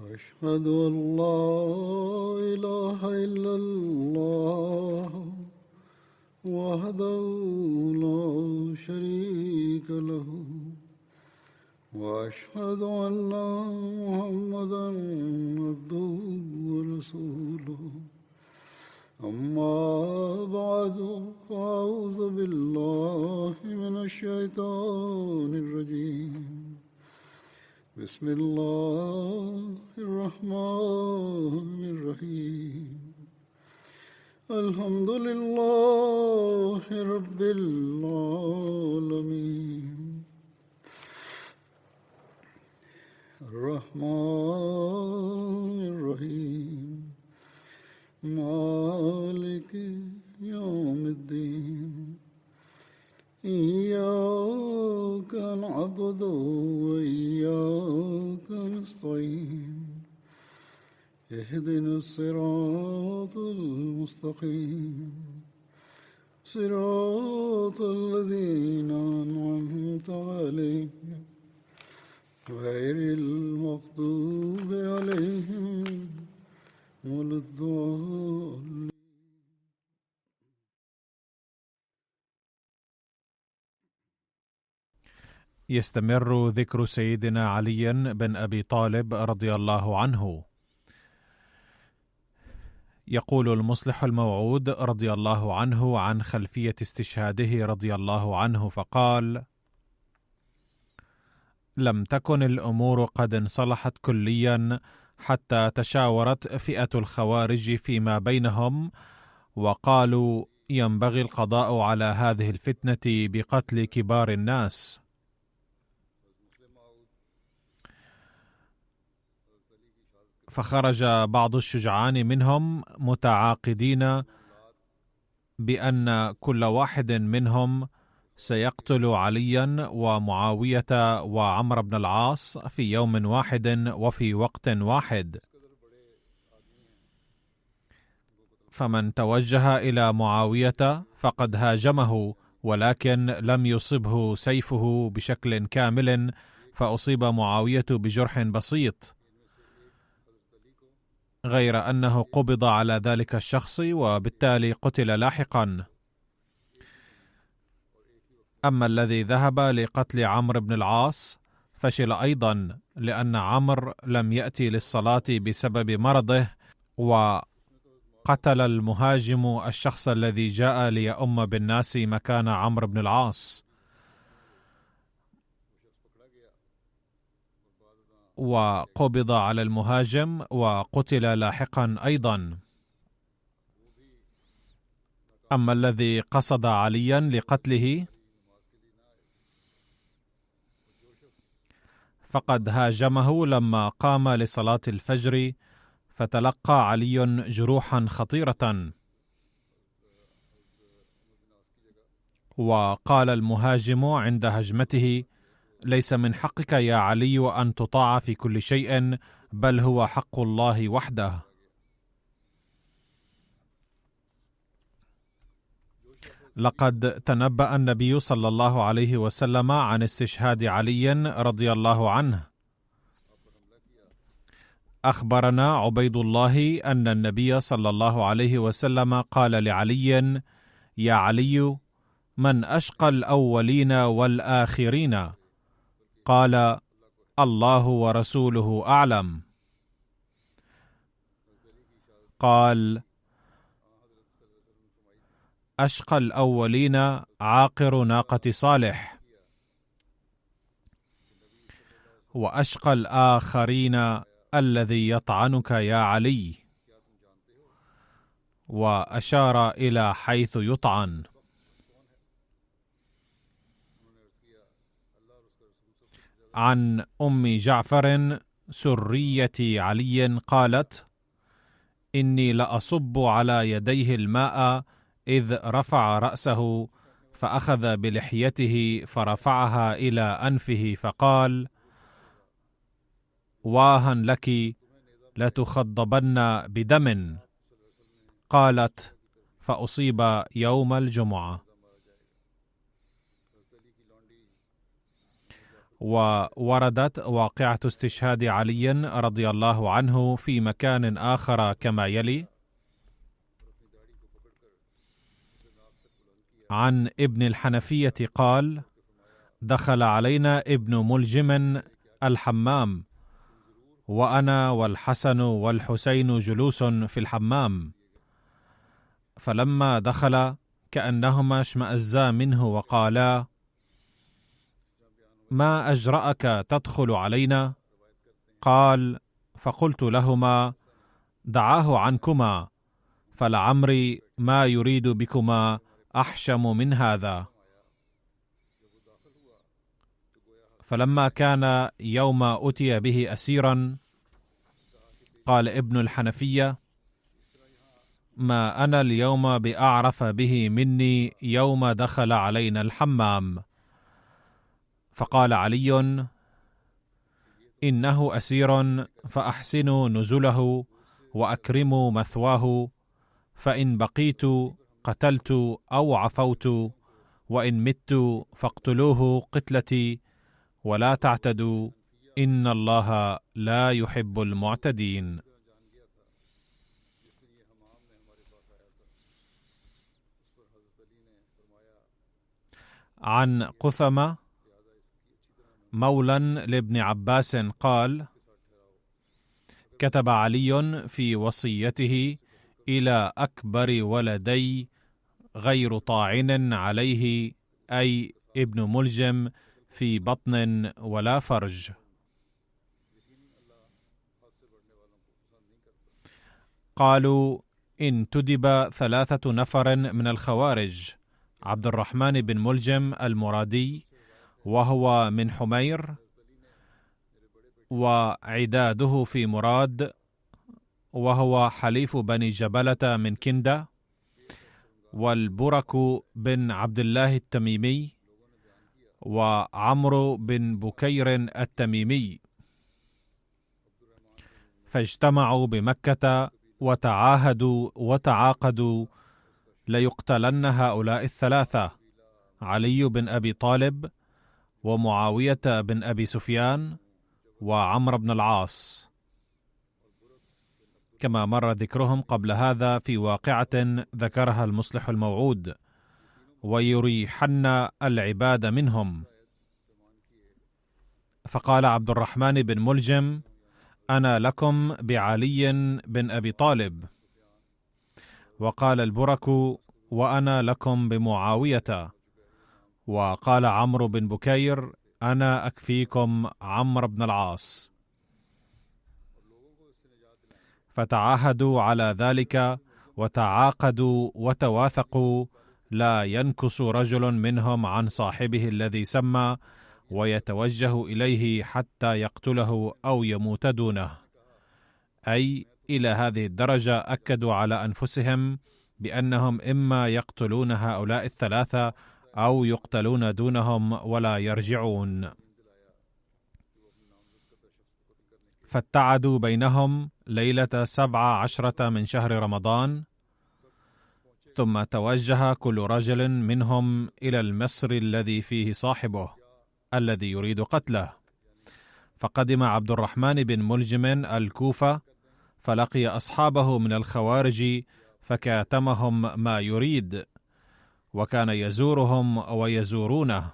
أشهد أن لا إله إلا الله وحده لا شريك له وأشهد أن محمدا عبده ورسوله أما بعد فأعوذ بالله من الشيطان الرجيم بسم الله الرحمن الرحيم الحمد لله رب العالمين الرحمن الرحيم مالك يوم الدين إياك نعبد وإياك نستعين اهدنا الصراط المستقيم صراط الذين أنعمت عليهم غير المغضوب عليهم ولا الضالين. يستمر ذكر سيدنا علي بن أبي طالب رضي الله عنه. يقول المصلح الموعود رضي الله عنه عن خلفية استشهاده رضي الله عنه فقال: لم تكن الأمور قد انصلحت كليا حتى تشاورت فئة الخوارج فيما بينهم وقالوا ينبغي القضاء على هذه الفتنة بقتل كبار الناس. فخرج بعض الشجعان منهم متعاقدين بأن كل واحد منهم سيقتل عليا ومعاوية وعمر بن العاص في يوم واحد وفي وقت واحد. فمن توجه إلى معاوية فقد هاجمه، ولكن لم يصبه سيفه بشكل كامل، فأصيب معاوية بجرح بسيط، غير أنه قبض على ذلك الشخص وبالتالي قتل لاحقا. أما الذي ذهب لقتل عمرو بن العاص فشل أيضا، لأن عمرو لم يأتي للصلاة بسبب مرضه، وقتل المهاجم الشخص الذي جاء ليؤم بالناس مكان عمرو بن العاص، وقبض على المهاجم وقتل لاحقا أيضا. أما الذي قصد عليا لقتله فقد هاجمه لما قام لصلاة الفجر، فتلقى علي جروحا خطيرة، وقال المهاجم عند هجمته: ليس من حقك يا علي أن تطاع في كل شيء، بل هو حق الله وحده. لقد تنبأ النبي صلى الله عليه وسلم عن استشهاد علي رضي الله عنه. أخبرنا عبيد الله أن النبي صلى الله عليه وسلم قال لعلي: يا علي، من أشقى الأولين والآخرين؟ قال: الله ورسوله أعلم. قال: أشقى الأولين عاقر ناقة صالح، وأشقى الآخرين الذي يطعنك يا علي. وأشار إلى حيث يطعن. عن أم جعفر سرية علي قالت: إني لأصب على يديه الماء إذ رفع رأسه فأخذ بلحيته فرفعها إلى أنفه فقال: واها لك لتخضبن بدم. قالت: فأصيب يوم الجمعة. ووردت واقعة استشهاد علي رضي الله عنه في مكان آخر كما يلي: عن ابن الحنفية قال: دخل علينا ابن ملجم الحمام وأنا والحسن والحسين جلوس في الحمام، فلما دخل كأنهما اشمأزا منه وقالا: ما أجرأك تدخل علينا؟ قال: فقلت لهما: دعاه عنكما، فلعمري ما يريد بكما أحشم من هذا. فلما كان يوم أتي به أسيرا قال ابن الحنفية: ما أنا اليوم بأعرف به مني يوم دخل علينا الحمام. فقال علي: إنه أسير فأحسنوا نزله وأكرموا مثواه، فإن بقيت قتلت أو عفوت، وإن مت فاقتلوه قتلتي، ولا تعتدوا، إن الله لا يحب المعتدين. عن قثمة مولى لابن عباس قال: كتب علي في وصيته إلى أكبر ولدي غير طاعن عليه، أي ابن ملجم، في بطن ولا فرج. قالوا: انتدب 3 نفر من الخوارج: عبد الرحمن بن ملجم المرادي وهو من حمير، وعداده في مراد وهو حليف بني جبلة من كندة، والبرك بن عبد الله التميمي، وعمرو بن بكير التميمي. فاجتمعوا بمكة وتعاهدوا وتعاقدوا ليقتلن هؤلاء 3: علي بن أبي طالب، ومعاوية بن أبي سفيان، وعمرو بن العاص، كما مر ذكرهم قبل هذا في واقعة ذكرها المصلح الموعود: ويريحن العباد منهم. فقال عبد الرحمن بن ملجم: أنا لكم بعلي بن أبي طالب. وقال البرك: وأنا لكم بمعاوية. وقال عمرو بن بكير: أنا أكفيكم عمرو بن العاص. فتعاهدوا على ذلك وتعاقدوا وتواثقوا لا ينكس رجل منهم عن صاحبه الذي سمى ويتوجه إليه حتى يقتله أو يموت دونه. أي إلى هذه الدرجة أكدوا على أنفسهم بأنهم إما يقتلون هؤلاء 3 أو يقتلون دونهم ولا يرجعون. فاتعدوا بينهم ليلة 17 من شهر رمضان، ثم توجه كل رجل منهم إلى المصر الذي فيه صاحبه الذي يريد قتله. فقدم عبد الرحمن بن ملجم الكوفة، فلقي أصحابه من الخوارج فكاتمهم ما يريد، وكان يزورهم ويزورونه.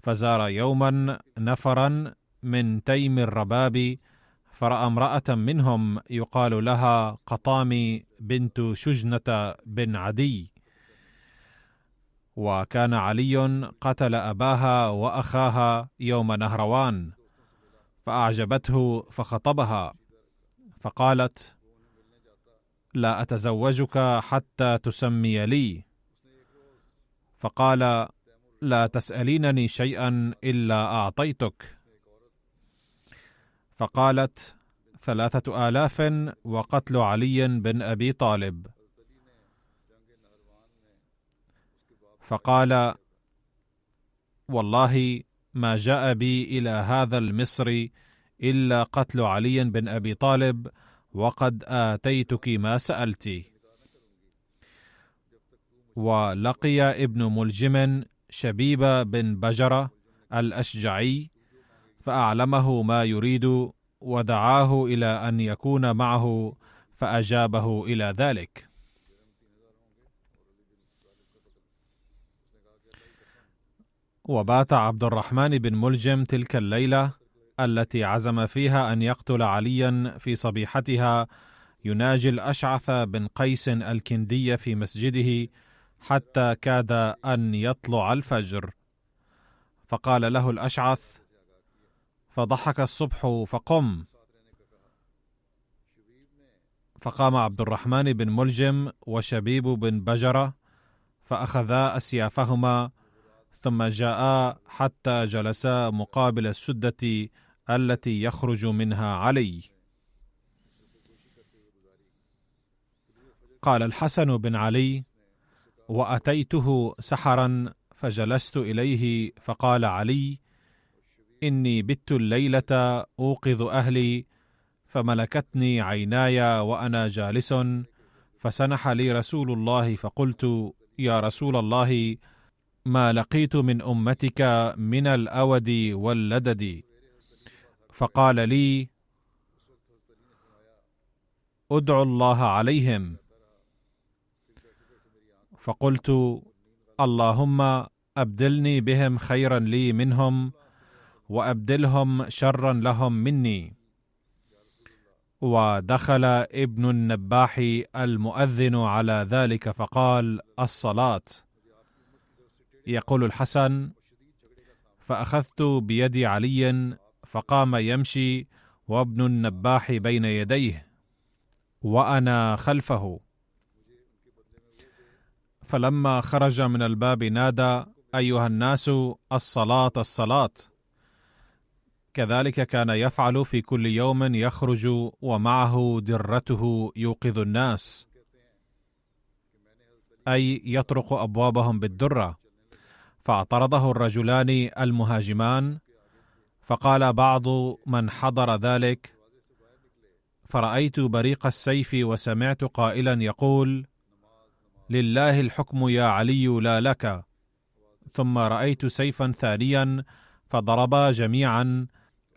فزار يوما نفرا من تيم الرباب، فرأى امرأة منهم يقال لها قطامي بنت شجنة بن عدي، وكان علي قتل أباها وأخاها يوم نهروان، فأعجبته فخطبها، فقالت: لا أتزوجك حتى تسمي لي. فقال: لا تسألينني شيئا إلا أعطيتك. فقالت: 3000 وقتل علي بن أبي طالب. فقال: والله ما جاء بي إلى هذا المصر إلا قتل علي بن أبي طالب، وقد آتيتك ما سألت. ولقي ابن ملجم شبيب بن بجرة الأشجعي فأعلمه ما يريد ودعاه إلى أن يكون معه فأجابه إلى ذلك. وبات عبد الرحمن بن ملجم تلك الليلة التي عزم فيها أن يقتل عليا في صبيحتها يناجي الأشعث بن قيس الكندي في مسجده حتى كاد أن يطلع الفجر، فقال له الأشعث: فضحك الصبح فقم. فقام عبد الرحمن بن ملجم وشبيب بن بجرة فأخذا أسيافهما، ثم جاءا حتى جلسا مقابل السدة التي يخرج منها علي. قال الحسن بن علي: وأتيته سحرا فجلست إليه، فقال علي: إني بت الليلة أوقظ أهلي، فملكتني عيناي وأنا جالس، فسنح لي رسول الله، فقلت: يا رسول الله، ما لقيت من أمتك من الأود واللدد. فقال لي: ادعوا الله عليهم. فقلت: اللهم أبدلني بهم خيرا لي منهم، وأبدلهم شرا لهم مني. ودخل ابن النباح المؤذن على ذلك فقال: الصلاة. يقول الحسن: فأخذت بيد علي فقام يمشي وابن النباح بين يديه وأنا خلفه، فلما خرج من الباب نادى: أيها الناس، الصلاة الصلاة. كذلك كان يفعل في كل يوم، يخرج ومعه درته يوقظ الناس، أي يطرق أبوابهم بالدرة. فاعترضه الرجلان المهاجمان، فقال بعض من حضر ذلك: فرأيت بريق السيف وسمعت قائلا يقول: لله الحكم يا علي لا لك. ثم رأيت سيفا ثانيا فضربا جميعا،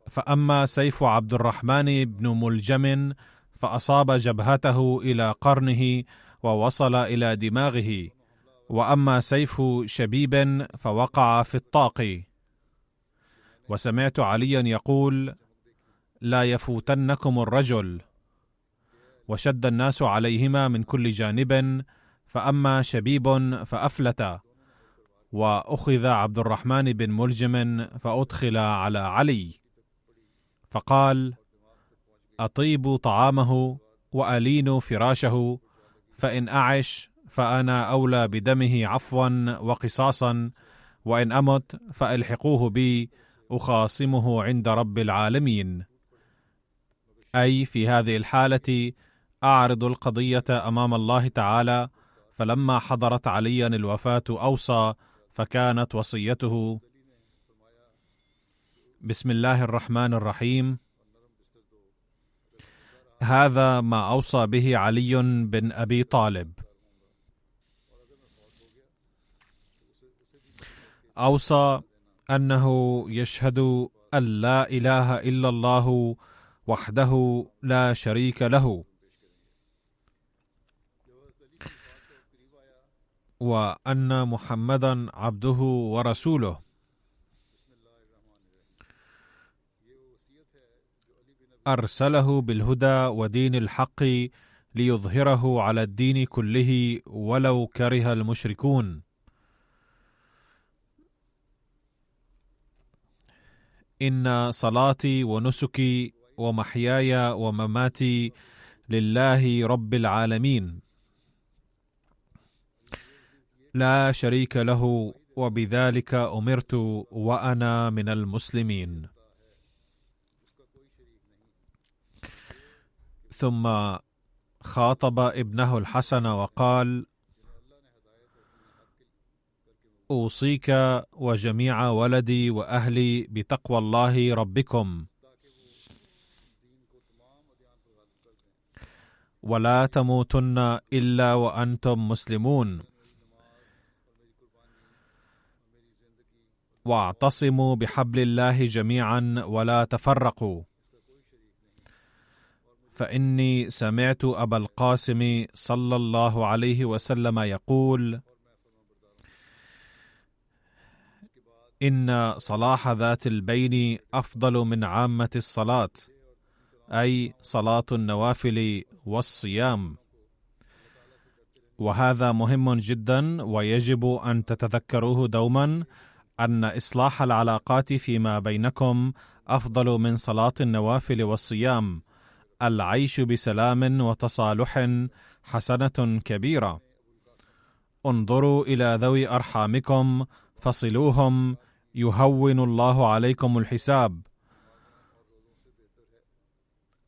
فأما سيف عبد الرحمن بن ملجم فأصاب جبهته إلى قرنه ووصل إلى دماغه، وأما سيف شبيب فوقع في الطاق. وسمعت عليا يقول: لا يفوتنكم الرجل. وشد الناس عليهما من كل جانب، فأما شبيب فأفلت، وأخذ عبد الرحمن بن ملجم فأدخل على علي، فقال: أطيب طعامه وألين فراشه، فإن أعش فأنا أولى بدمه عفوا وقصاصا، وإن أمت فألحقوه بي أخاصمه عند رب العالمين. أي في هذه الحالة أعرض القضية أمام الله تعالى. فلما حضرت عليا الوفاة أوصى، فكانت وصيته: بسم الله الرحمن الرحيم. هذا ما أوصى به علي بن أبي طالب. أوصى أنه يشهد أن لا إله إلا الله وحده لا شريك له، وأن محمدا عبده ورسوله، أرسله بالهدى ودين الحق ليظهره على الدين كله ولو كره المشركون. إن صلاتي ونسكي ومحياي ومماتي لله رب العالمين لا شريك له، وبذلك أمرت وأنا من المسلمين. ثم خاطب ابنه الحسن وقال: أوصيك وجميع ولدي وأهلي بتقوى الله ربكم، ولا تموتن إلا وأنتم مسلمون. واعتصموا بحبل الله جميعا ولا تفرقوا، فإني سمعت أبا القاسم صلى الله عليه وسلم يقول: إن صلاح ذات البين أفضل من عامة الصلاة، أي صلاة النوافل والصيام. وهذا مهم جدا، ويجب أن تتذكروه دوما، أن إصلاح العلاقات فيما بينكم أفضل من صلاة النوافل والصيام. العيش بسلام وتصالح حسنة كبيرة. انظروا إلى ذوي أرحامكم فصلوهم يهون الله عليكم الحساب.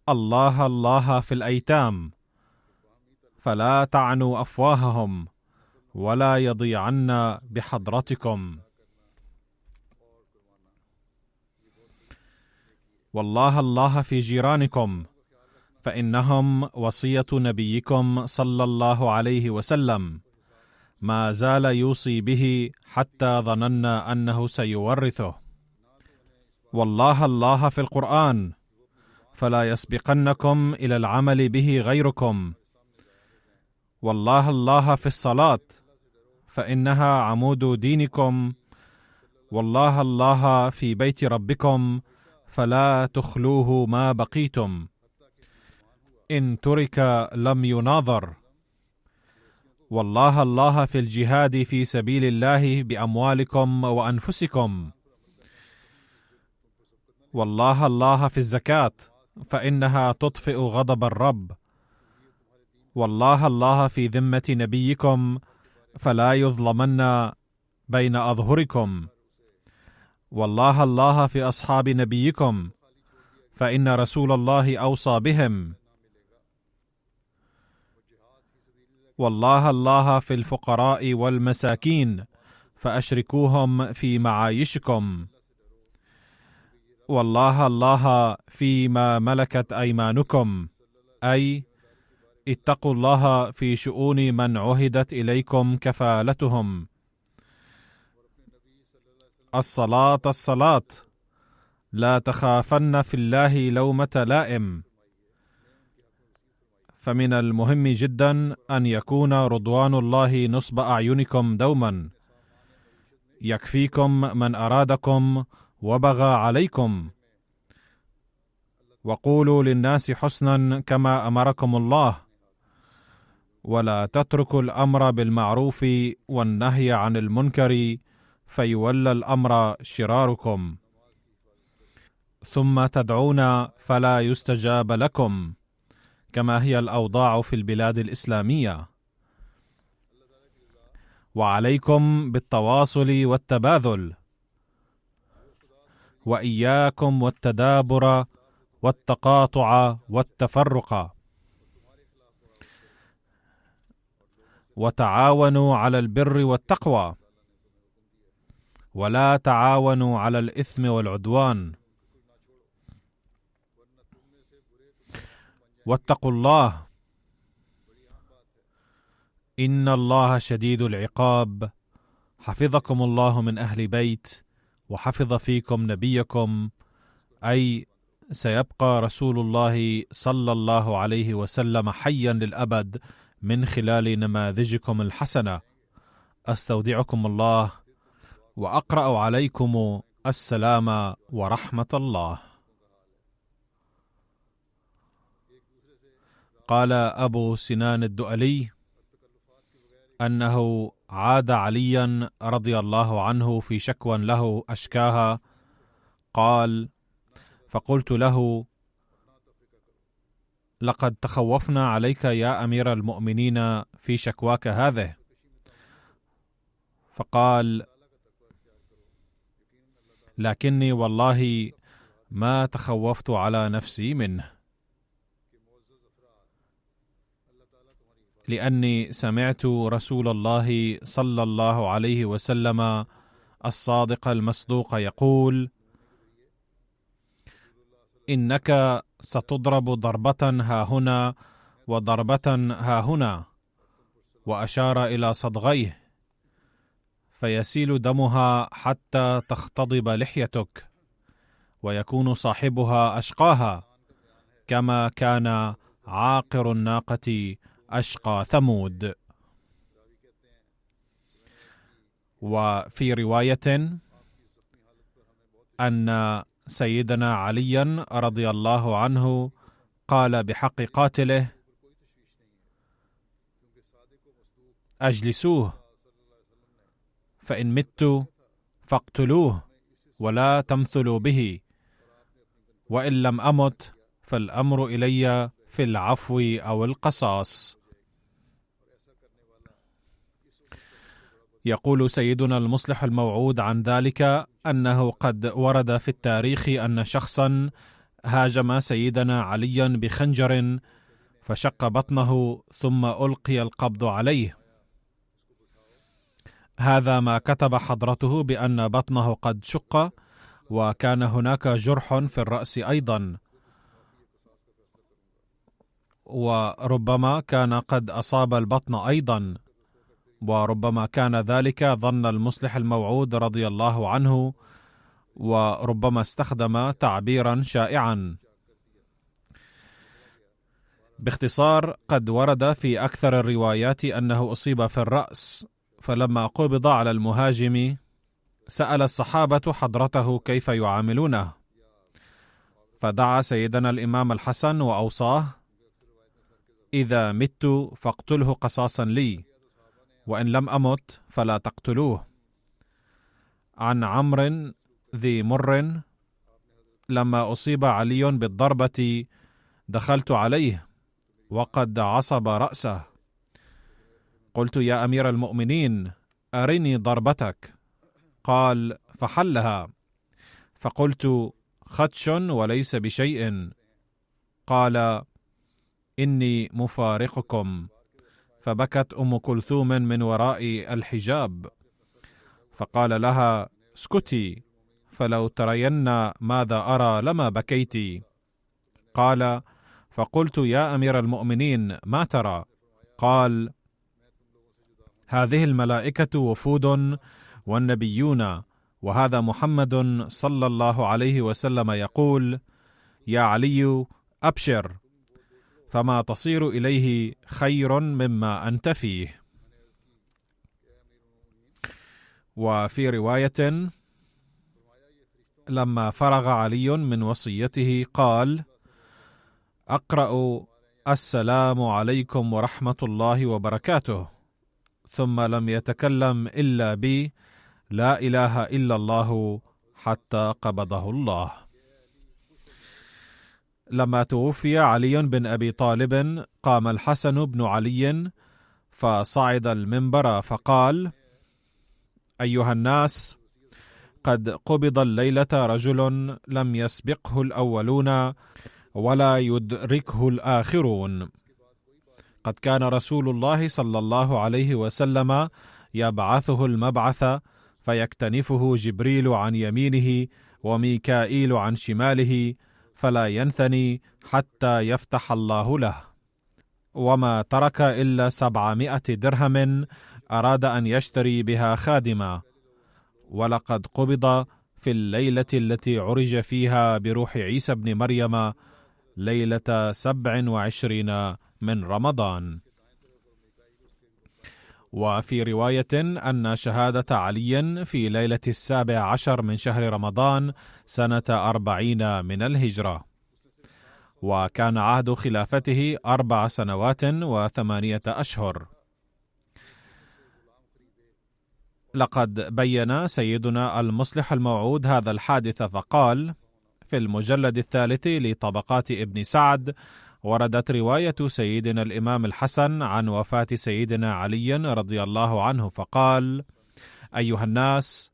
الله الله في الأيتام، فلا تعنوا أفواههم ولا يضيعن بحضرتكم. والله الله في جيرانكم، فإنهم وصية نبيكم صلى الله عليه وسلم، ما زال يوصي به حتى ظننا أنه سيورثه. والله الله في القرآن، فلا يسبقنكم إلى العمل به غيركم. والله الله في الصلاة، فإنها عمود دينكم. والله الله في بيت ربكم، فلا تخلوه ما بقيتم. إن ترك لم يناظر. والله الله في الجهاد في سبيل الله بأموالكم وأنفسكم. والله الله في الزكاة، فإنها تطفئ غضب الرب. والله الله في ذمة نبيكم، فلا يظلمن بين أظهركم. والله الله في أصحاب نبيكم، فإن رسول الله أوصى بهم. والله الله في الفقراء والمساكين، فأشركوهم في معايشكم. والله الله فيما ملكت أيمانكم، أي اتقوا الله في شؤون من عهدت إليكم كفالتهم. الصلاة الصلاة، لا تخافن في الله لومة لائم. فمن المهم جدا أن يكون رضوان الله نصب أعينكم دوما. يكفيكم من أرادكم وبغى عليكم. وقولوا للناس حسنا كما أمركم الله، ولا تتركوا الأمر بالمعروف والنهي عن المنكر، فيولى الأمر شراركم. ثم تدعون فلا يستجاب لكم، كما هي الأوضاع في البلاد الإسلامية. وعليكم بالتواصل والتباذل، وإياكم والتدابر والتقاطع والتفرق. وتعاونوا على البر والتقوى، ولا تعاونوا على الإثم والعدوان. واتقوا الله، إن الله شديد العقاب. حفظكم الله من أهل بيت، وحفظ فيكم نبيكم، أي سيبقى رسول الله صلى الله عليه وسلم حيا للأبد من خلال نماذجكم الحسنة. أستودعكم الله، وأقرأ عليكم السلام ورحمة الله. قال أبو سنان الدؤلي أنه عاد عليا رضي الله عنه في شكوى له أشكاها. قال: فقلت له: لقد تخوفنا عليك يا أمير المؤمنين في شكواك هذه. فقال: لكني والله ما تخوفت على نفسي منه، لأني سمعت رسول الله صلى الله عليه وسلم الصادق المصدوق يقول: إنك ستضرب ضربة هاهنا وضربة هاهنا، وأشار إلى صدغيه. فيسيل دمها حتى تختضب لحيتك، ويكون صاحبها أشقاها، كما كان عاقر الناقة أشقى ثمود. وفي رواية أن سيدنا عليا رضي الله عنه قال بحق قاتله: أجلسوه، فإن مت فاقتلوه ولا تمثلوا به، وإن لم أمت فالأمر إلي في العفو أو القصاص. يقول سيدنا المصلح الموعود عن ذلك أنه قد ورد في التاريخ أن شخصا هاجم سيدنا عليا بخنجر فشق بطنه ثم ألقي القبض عليه. هذا ما كتب حضرته بأن بطنه قد شق، وكان هناك جرح في الرأس أيضا، وربما كان قد أصاب البطن أيضا، وربما كان ذلك ظن المصلح الموعود رضي الله عنه، وربما استخدم تعبيرا شائعا. باختصار، قد ورد في أكثر الروايات أنه أصيب في الرأس، فلما قبض على المهاجم سأل الصحابة حضرته كيف يعاملونه، فدعا سيدنا الإمام الحسن وأوصاه: إذا مت فاقتله قصاصا لي، وإن لم أمت فلا تقتلوه. عن عمرو ذي مر: لما أصيب علي بالضربة دخلت عليه وقد عصب رأسه، قلت: يا أمير المؤمنين، أرني ضربتك. قال: فحلها. فقلت: خدش وليس بشيء. قال: إني مفارقكم. فبكت أم كلثوم من وراء الحجاب، فقال لها: اسكتي، فلو ترين ماذا أرى لما بكيت. قال: فقلت: يا أمير المؤمنين، ما ترى؟ قال: هذه الملائكة وفود والنبيون، وهذا محمد صلى الله عليه وسلم يقول: يا علي أبشر، فما تصير إليه خير مما أنت فيه. وفي رواية: لما فرغ علي من وصيته قال: أقرأ السلام عليكم ورحمة الله وبركاته، ثم لم يتكلم إلا بي لا إله إلا الله حتى قبضه الله. لما توفي علي بن أبي طالب قام الحسن بن علي فصعد المنبر فقال: أيها الناس، قد قبض الليلة رجل لم يسبقه الأولون ولا يدركه الآخرون. قد كان رسول الله صلى الله عليه وسلم يبعثه المبعث فيكتنفه جبريل عن يمينه وميكائيل عن شماله، فلا ينثني حتى يفتح الله له. وما ترك إلا 700 درهم أراد أن يشتري بها خادما، ولقد قبض في الليلة التي عرج فيها بروح عيسى بن مريم، ليلة 27 من رمضان. وفي رواية أن شهادة علي في ليلة 17 من شهر رمضان سنة 40 من الهجرة، وكان عهد خلافته 4 سنوات و8 أشهر. لقد بين سيدنا المصلح الموعود هذا الحادث فقال: في المجلد 3 لطبقات ابن سعد وردت رواية سيدنا الإمام الحسن عن وفاة سيدنا علي رضي الله عنه فقال: أيها الناس،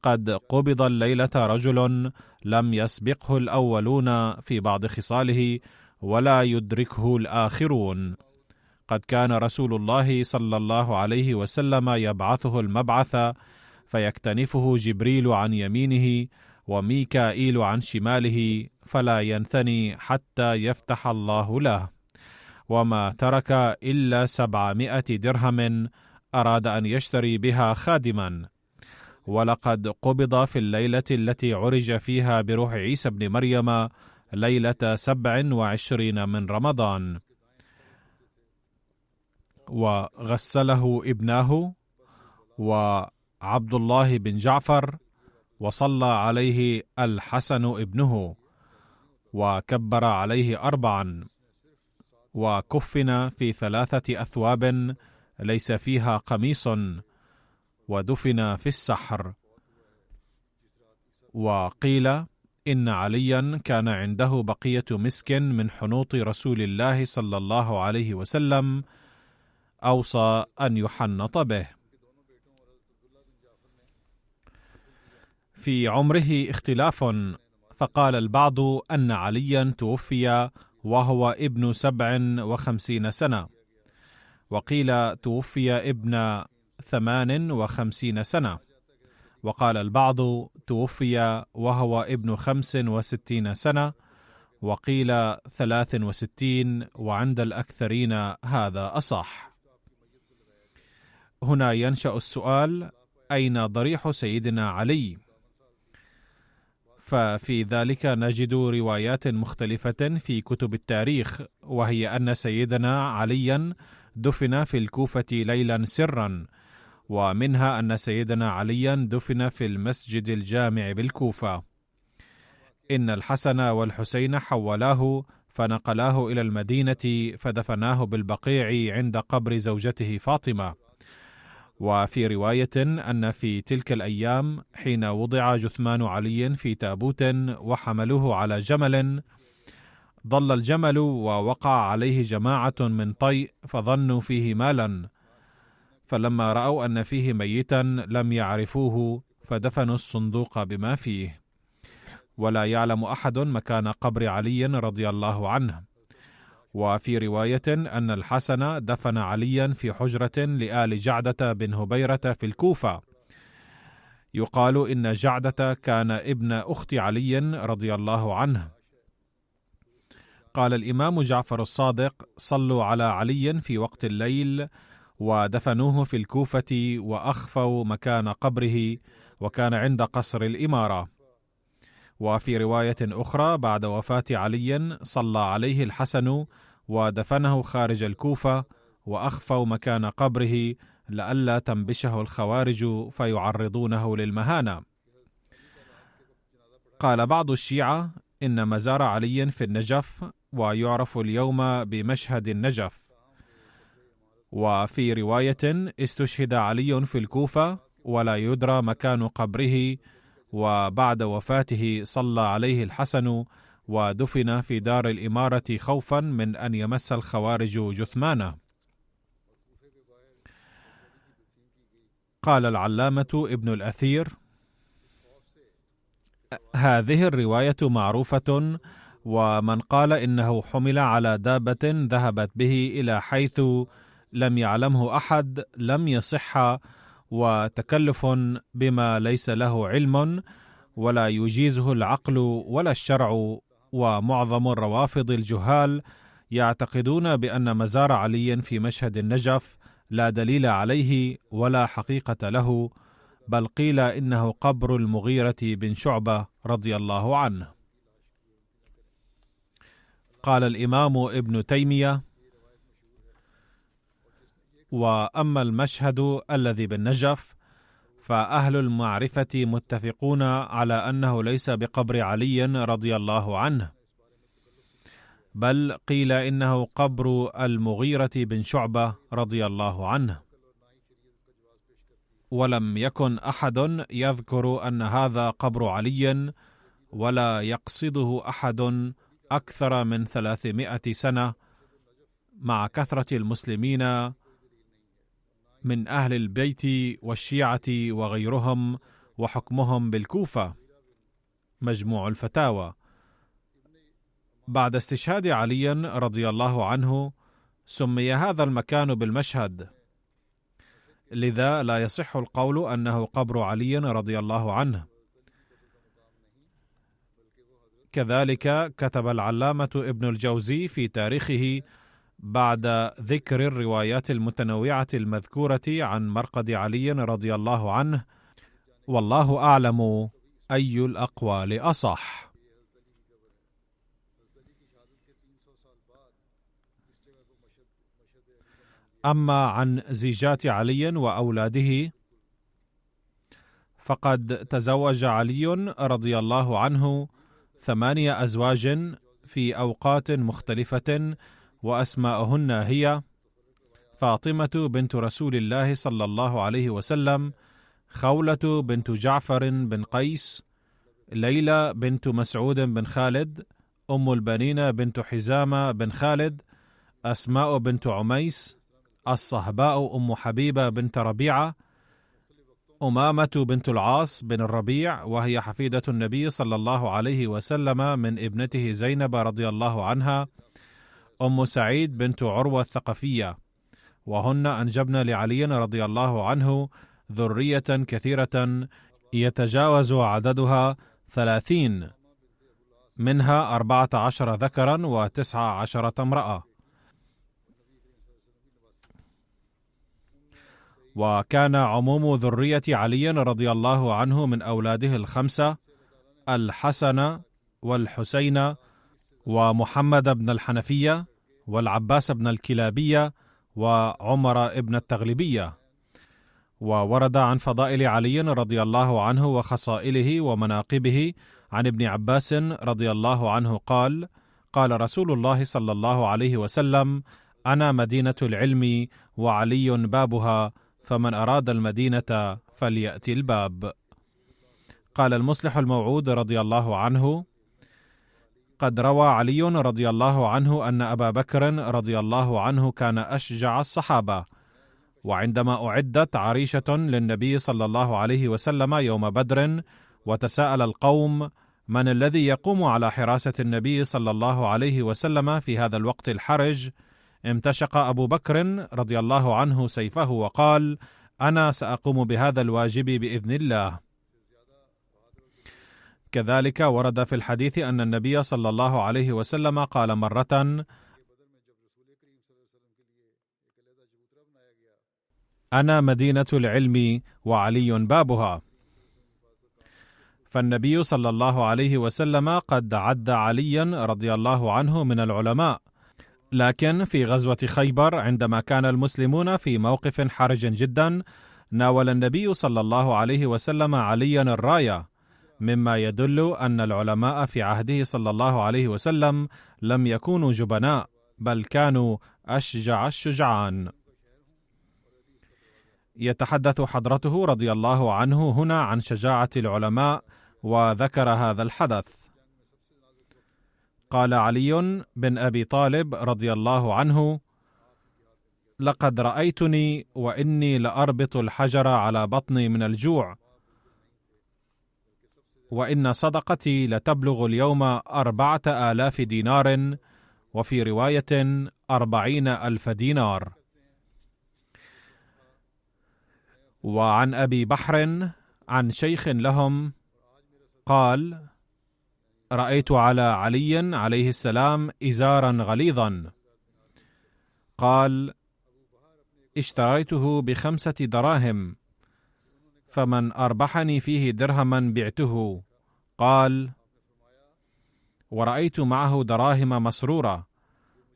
قد قبض الليلة رجل لم يسبقه الأولون في بعض خصاله ولا يدركه الآخرون. قد كان رسول الله صلى الله عليه وسلم يبعثه المبعث فيكتنفه جبريل عن يمينه وميكائيل عن شماله، فلا ينثني حتى يفتح الله له. وما ترك إلا 700 درهم أراد أن يشتري بها خادما، ولقد قبض في الليلة التي عرج فيها بروح عيسى بن مريم ليلة 27 من رمضان، وغسله ابناه وعبد الله بن جعفر، وصلى عليه الحسن ابنه، وكبر عليه 4، وكفن في 3 أثواب ليس فيها قميص، ودفن في السحر. وقيل إن عليا كان عنده بقية مسك من حنوط رسول الله صلى الله عليه وسلم، أوصى أن يحنط به. في عمره اختلاف، فقال البعض أن عليا توفي وهو ابن 57 سنة، وقيل توفي ابن 58 سنة، وقال البعض توفي وهو ابن 65 سنة، وقيل 63، وعند الأكثرين هذا أصح. هنا ينشأ السؤال: أين ضريح سيدنا علي؟ ففي ذلك نجد روايات مختلفة في كتب التاريخ، وهي أن سيدنا عليا دفن في الكوفة ليلا سرا، ومنها أن سيدنا عليا دفن في المسجد الجامع بالكوفة. إن الحسن والحسين حولاه فنقلاه إلى المدينة فدفناه بالبقيع عند قبر زوجته فاطمة. وفي رواية أن في تلك الأيام حين وضع جثمان علي في تابوت وحملوه على جمل، ضل الجمل ووقع عليه جماعة من طيء فظنوا فيه مالا، فلما رأوا أن فيه ميتا لم يعرفوه فدفنوا الصندوق بما فيه. ولا يعلم أحد مكان قبر علي رضي الله عنه. وفي رواية أن الحسن دفن عليا في حجرة لآل جعدة بن هبيرة في الكوفة. يقال إن جعدة كان ابن أخت علي رضي الله عنه. قال الإمام جعفر الصادق: صلوا على علي في وقت الليل ودفنوه في الكوفة وأخفوا مكان قبره، وكان عند قصر الإمارة. وفي رواية أخرى بعد وفاة علي صلى عليه الحسن ودفنه خارج الكوفة وأخفوا مكان قبره لئلا تنبشه الخوارج فيعرضونه للمهانة. قال بعض الشيعة إن مزار علي في النجف، ويعرف اليوم بمشهد النجف. وفي رواية استشهد علي في الكوفة ولا يدرى مكان قبره، وبعد وفاته صلى عليه الحسن ودفن في دار الإمارة خوفا من أن يمس الخوارج جثمانه. قال العلامة ابن الأثير: هذه الرواية معروفة، ومن قال إنه حمل على دابة ذهبت به إلى حيث لم يعلمه أحد لم يصح، وتكلف بما ليس له علم ولا يجيزه العقل ولا الشرع. ومعظم الروافض الجهال يعتقدون بأن مزار علي في مشهد النجف لا دليل عليه ولا حقيقة له، بل قيل إنه قبر المغيرة بن شعبة رضي الله عنه. قال الإمام ابن تيمية: وأما المشهد الذي بالنجف فأهل المعرفة متفقون على أنه ليس بقبر علي رضي الله عنه، بل قيل إنه قبر المغيرة بن شعبة رضي الله عنه. ولم يكن أحد يذكر أن هذا قبر علي، ولا يقصده أحد أكثر من 300 سنة، مع كثرة المسلمين من أهل البيت والشيعة وغيرهم، وحكمهم بالكوفة. مجموع الفتاوى. بعد استشهاد علي رضي الله عنه سمي هذا المكان بالمشهد، لذا لا يصح القول أنه قبر علي رضي الله عنه. كذلك كتب العلامة ابن الجوزي في تاريخه بعد ذكر الروايات المتنوعة المذكورة عن مرقد علي رضي الله عنه: والله أعلم أي الأقوال أصح. أما عن زيجات علي وأولاده، فقد تزوج علي رضي الله عنه 8 أزواج في أوقات مختلفة، وأسماؤهن هي: فاطمة بنت رسول الله صلى الله عليه وسلم، خولة بنت جعفر بن قيس، ليلى بنت مسعود بن خالد، أم البنين بنت حزام بن خالد، أسماء بنت عميس، الصهباء أم حبيبة بنت ربيعة، أمامة بنت العاص بن الربيع وهي حفيدة النبي صلى الله عليه وسلم من ابنته زينب رضي الله عنها، أم سعيد بنت عروة الثقفية، وهن أنجبن لعلي رضي الله عنه ذرية كثيرة يتجاوز عددها 30، منها 14 ذكرا و19 امرأة. وكان عموم ذرية علي رضي الله عنه من أولاده 5: الحسن والحسين ومحمد بن الحنفية والعباس بن الكلابية وعمر بن التغلبية. وورد عن فضائل علي رضي الله عنه وخصائله ومناقبه عن ابن عباس رضي الله عنه قال: قال رسول الله صلى الله عليه وسلم: أنا مدينة العلم وعلي بابها، فمن أراد المدينة فليأتي الباب. قال المصلح الموعود رضي الله عنه: قد روى علي رضي الله عنه أن أبا بكر رضي الله عنه كان أشجع الصحابة، وعندما أعدت عريشة للنبي صلى الله عليه وسلم يوم بدر وتساءل القوم من الذي يقوم على حراسة النبي صلى الله عليه وسلم في هذا الوقت الحرج، امتشق أبو بكر رضي الله عنه سيفه وقال: أنا سأقوم بهذا الواجب بإذن الله. كذلك ورد في الحديث أن النبي صلى الله عليه وسلم قال مرة: أنا مدينة العلم وعلي بابها. فالنبي صلى الله عليه وسلم قد عد عليا رضي الله عنه من العلماء، لكن في غزوة خيبر عندما كان المسلمون في موقف حرج جدا، ناول النبي صلى الله عليه وسلم عليا الراية، مما يدل أن العلماء في عهده صلى الله عليه وسلم لم يكونوا جبناء، بل كانوا أشجع الشجعان. يتحدث حضرته رضي الله عنه هنا عن شجاعة العلماء، وذكر هذا الحدث. قال علي بن أبي طالب رضي الله عنه: لقد رأيتني وإني لأربط الحجر على بطني من الجوع، وإن صدقتي لتبلغ اليوم 4000 دينار، وفي رواية 40,000 دينار. وعن أبي بحر عن شيخ لهم قال: رأيت على علي عليه السلام إزارا غليظا. قال: اشتريته ب5 دراهم، فمن أربحني فيه درهما بعته. قال: ورأيت معه دراهم مسرورة،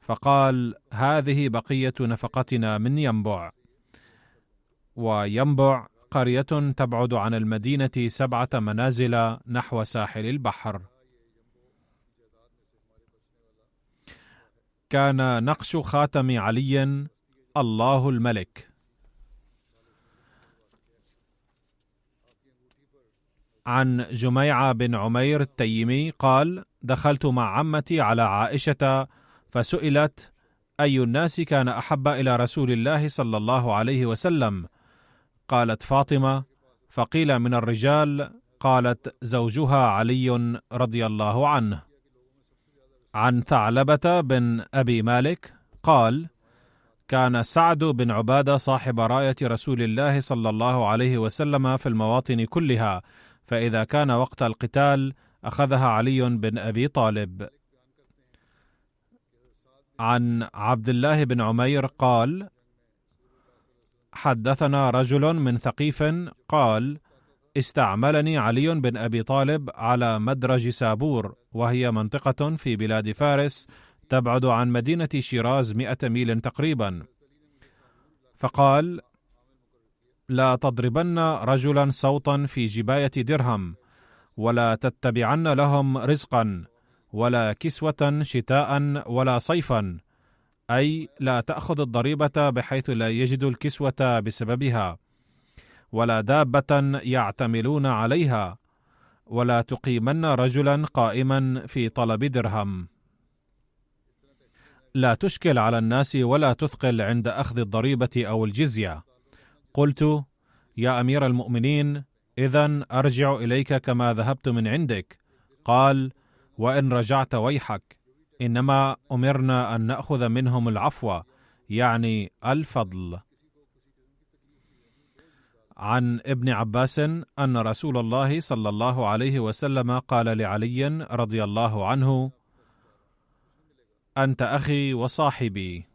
فقال: هذه بقية نفقتنا من ينبع. وينبع قرية تبعد عن المدينة 7 منازل نحو ساحل البحر. كان نقش خاتم علي الله الملك. عن جميع بن عمير التيمي قال: دخلت مع عمتي على عائشة فسئلت: أي الناس كان أحب إلى رسول الله صلى الله عليه وسلم؟ قالت: فاطمة. فقيل: من الرجال؟ قالت: زوجها علي رضي الله عنه. عن ثعلبة بن أبي مالك قال: كان سعد بن عبادة صاحب راية رسول الله صلى الله عليه وسلم في المواطن كلها، فإذا كان وقت القتال أخذها علي بن أبي طالب. عن عبد الله بن عمير قال: حدثنا رجل من ثقيف قال: استعملني علي بن أبي طالب على مدرج سابور، وهي منطقة في بلاد فارس تبعد عن مدينة شيراز 100 ميل تقريبا، فقال: لا تضربن رجلا صوتا في جباية درهم، ولا تتبعن لهم رزقا، ولا كسوة شتاء ولا صيفا، أي لا تأخذ الضريبة بحيث لا يجد الكسوة بسببها، ولا دابة يعتملون عليها، ولا تقيمن رجلا قائما في طلب درهم. لا تشكل على الناس ولا تثقل عند أخذ الضريبة أو الجزية. قلت: يا أمير المؤمنين، إذن أرجع إليك كما ذهبت من عندك. قال: وإن رجعت ويحك، إنما أمرنا أن نأخذ منهم العفو، يعني الفضل. عن ابن عباس أن رسول الله صلى الله عليه وسلم قال لعلي رضي الله عنه: أنت أخي وصاحبي.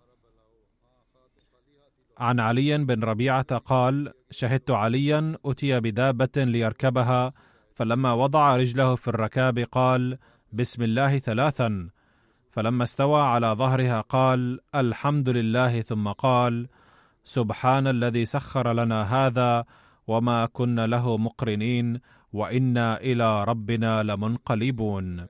عن علي بن ربيعة قال: شهدت عليا أتي بدابة ليركبها، فلما وضع رجله في الركاب قال: بسم الله 3، فلما استوى على ظهرها قال: الحمد لله، ثم قال: سبحان الذي سخر لنا هذا وما كنا له مقرنين وإنا إلى ربنا لمنقلبون.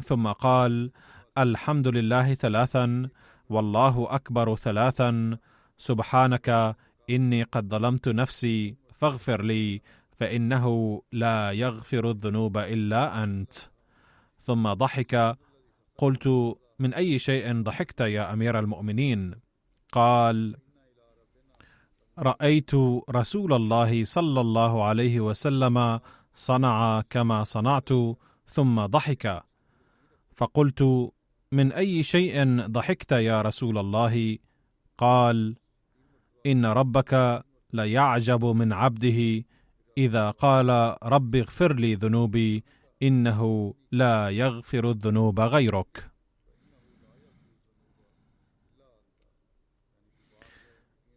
ثم قال: الحمد لله 3، والله أكبر 3، سبحانك إني قد ظلمت نفسي فاغفر لي فإنه لا يغفر الذنوب إلا أنت. ثم ضحك. قلت: من أي شيء ضحكت يا أمير المؤمنين؟ قال: رأيت رسول الله صلى الله عليه وسلم صنع كما صنعت. ثم ضحك. فقلت: من أي شيء ضحكت يا رسول الله؟ قال: إن ربك ليعجب من عبده إذا قال رب اغفر لي ذنوبي إنه لا يغفر الذنوب غيرك.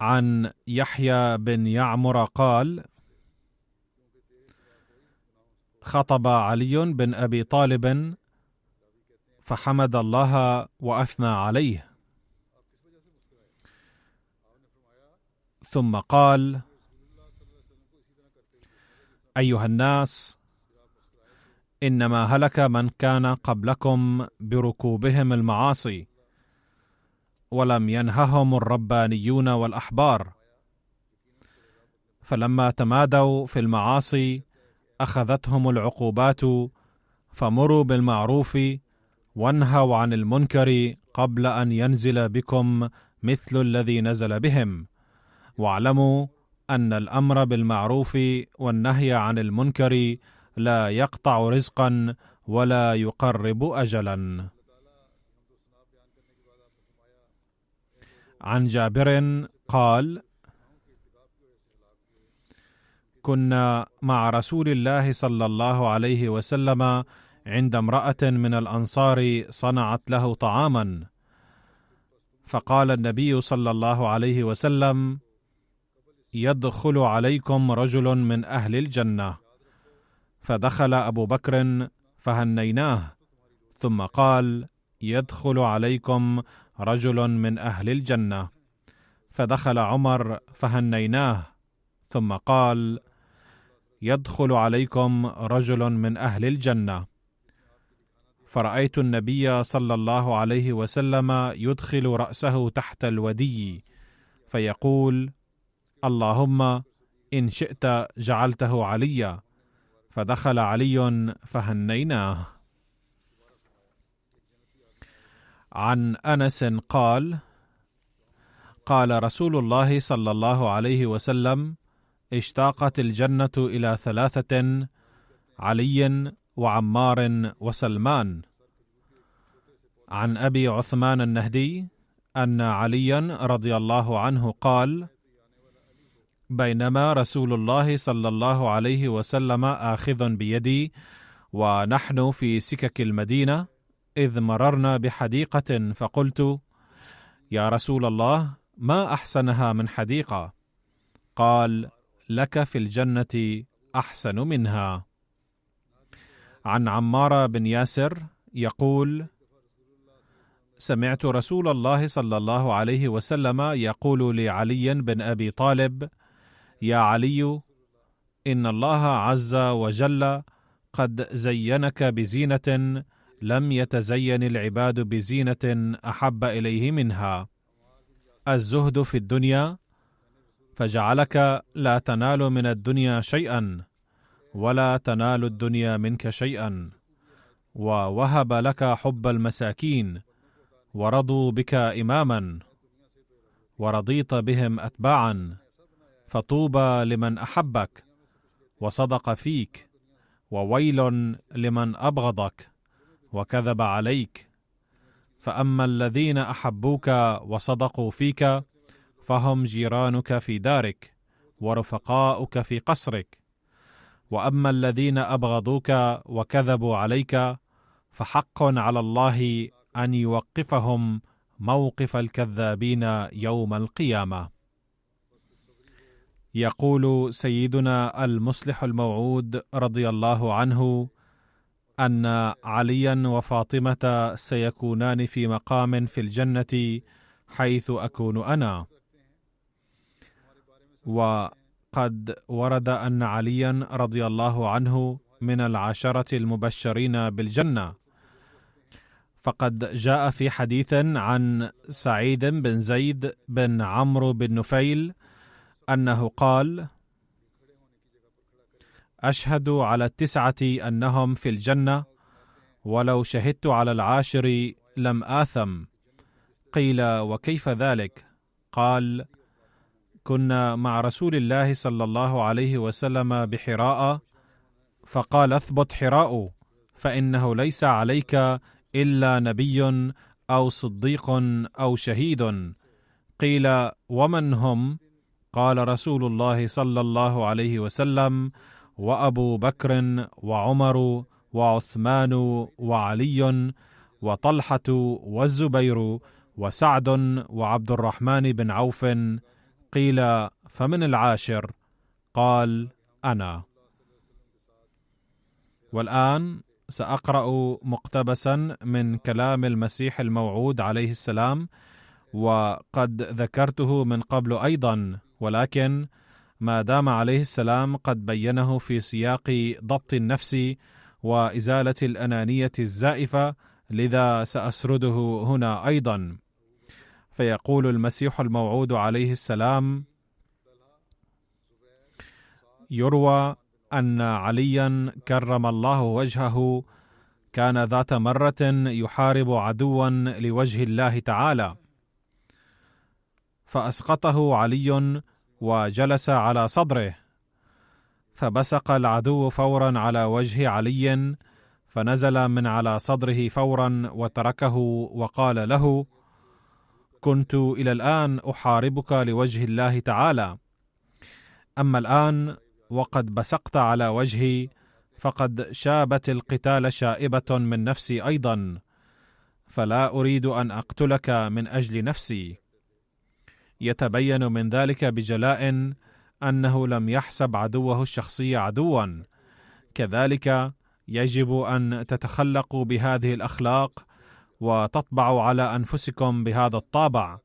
عن يحيى بن يعمر قال: خطب علي بن أبي طالب فحمد الله وأثنى عليه، ثم قال: أيها الناس، إنما هلك من كان قبلكم بركوبهم المعاصي، ولم ينههم الربانيون والأحبار، فلما تمادوا في المعاصي أخذتهم العقوبات، فمروا بالمعروف وانهوا عن المنكر قبل أن ينزل بكم مثل الذي نزل بهم، واعلموا أن الأمر بالمعروف والنهي عن المنكر لا يقطع رزقا ولا يقرب أجلا. عن جابر قال: كنا مع رسول الله صلى الله عليه وسلم عند امرأة من الأنصار صنعت له طعاما، فقال النبي صلى الله عليه وسلم: يدخل عليكم رجل من أهل الجنة. فدخل أبو بكر فهنيناه، ثم قال: يدخل عليكم رجل من أهل الجنة. فدخل عمر فهنيناه، ثم قال: يدخل عليكم رجل من أهل الجنة. فرأيت النبي صلى الله عليه وسلم يدخل رأسه تحت الودي فيقول: اللهم إن شئت جعلته عليا. فدخل علي فهنيناه. عن أنس قال: قال رسول الله صلى الله عليه وسلم: اشتاقت الجنة إلى 3: علي وعمار وسلمان. عن أبي عثمان النهدي أن عليا رضي الله عنه قال: بينما رسول الله صلى الله عليه وسلم آخذ بيدي ونحن في سكك المدينة، إذ مررنا بحديقة، فقلت: يا رسول الله، ما أحسنها من حديقة؟ قال: لك في الجنة أحسن منها. عن عمار بن ياسر يقول: سمعت رسول الله صلى الله عليه وسلم يقول لعلي بن أبي طالب: يا علي، إن الله عز وجل قد زينك بزينة لم يتزين العباد بزينة أحب إليه منها، الزهد في الدنيا، فجعلك لا تنال من الدنيا شيئا ولا تنال الدنيا منك شيئا، ووهب لك حب المساكين، ورضوا بك إماما، ورضيت بهم أتباعا، فطوبى لمن أحبك وصدق فيك، وويل لمن أبغضك وكذب عليك. فأما الذين أحبوك وصدقوا فيك فهم جيرانك في دارك ورفقاؤك في قصرك، وأما الذين أبغضوك وكذبوا عليك فحق على الله أن يوقفهم موقف الكذابين يوم القيامة. يقول سيدنا المصلح الموعود رضي الله عنه أن عليا وفاطمة سيكونان في مقام في الجنة حيث أكون أنا. وقد ورد أن عليا رضي الله عنه من العشرة المبشرين بالجنة، فقد جاء في حديث عن سعيد بن زيد بن عمرو بن نفيل أنه قال: أشهد على 9 أنهم في الجنة، ولو شهدت على 10 لم آثم. قيل: وكيف ذلك؟ قال: كنا مع رسول الله صلى الله عليه وسلم بحراء، فقال: اثبت حراء، فإنه ليس عليك إلا نبي أو صديق أو شهيد. قيل: ومن هم؟ قال رسول الله صلى الله عليه وسلم: وأبو بكر وعمر وعثمان وعلي وطلحة والزبير وسعد وعبد الرحمن بن عوف. قيل: فمن 10؟ قال: أنا. والآن سأقرأ مقتبسا من كلام المسيح الموعود عليه السلام، وقد ذكرته من قبل أيضا، ولكن ما دام عليه السلام قد بينه في سياق ضبط النفس وإزالة الأنانية الزائفة، لذا سأسرده هنا أيضا. فيقول المسيح الموعود عليه السلام: يروى أن عليا كرم الله وجهه كان ذات مرة يحارب عدوا لوجه الله تعالى، فأسقطه علي وجلس على صدره، فبصق العدو فورا على وجه علي، فنزل من على صدره فورا وتركه، وقال له: كنت إلى الآن أحاربك لوجه الله تعالى، أما الآن وقد بصقت على وجهي فقد شابت القتال شائبة من نفسي أيضا، فلا أريد أن أقتلك من أجل نفسي. يتبين من ذلك بجلاء أنه لم يحسب عدوه الشخصي عدوا. كذلك يجب أن تتخلقوا بهذه الأخلاق وتطبعوا على أنفسكم بهذا الطابع.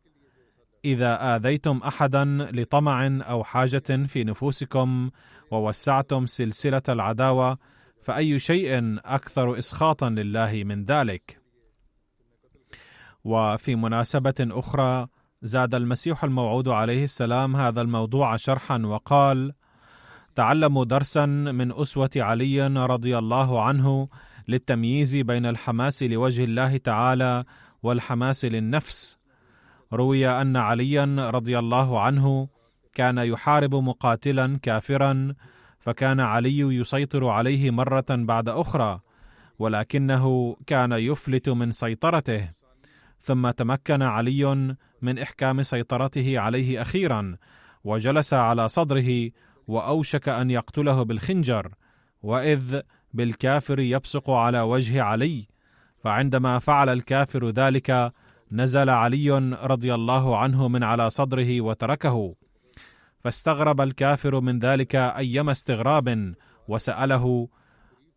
إذا آذيتم أحدا لطمع أو حاجة في نفوسكم ووسعتم سلسلة العداوة، فأي شيء أكثر إسخاطا لله من ذلك؟ وفي مناسبة أخرى زاد المسيح الموعود عليه السلام هذا الموضوع شرحا وقال: تعلموا درسا من أسوة علي رضي الله عنه للتمييز بين الحماس لوجه الله تعالى والحماس للنفس. روي أن عليا رضي الله عنه كان يحارب مقاتلا كافرا، فكان علي يسيطر عليه مرة بعد أخرى، ولكنه كان يفلت من سيطرته، ثم تمكن علي من إحكام سيطرته عليه أخيرا، وجلس على صدره وأوشك أن يقتله بالخنجر، وإذ بالكافر يبصق على وجه علي، فعندما فعل الكافر ذلك نزل علي رضي الله عنه من على صدره وتركه، فاستغرب الكافر من ذلك أيما استغراب، وسأله: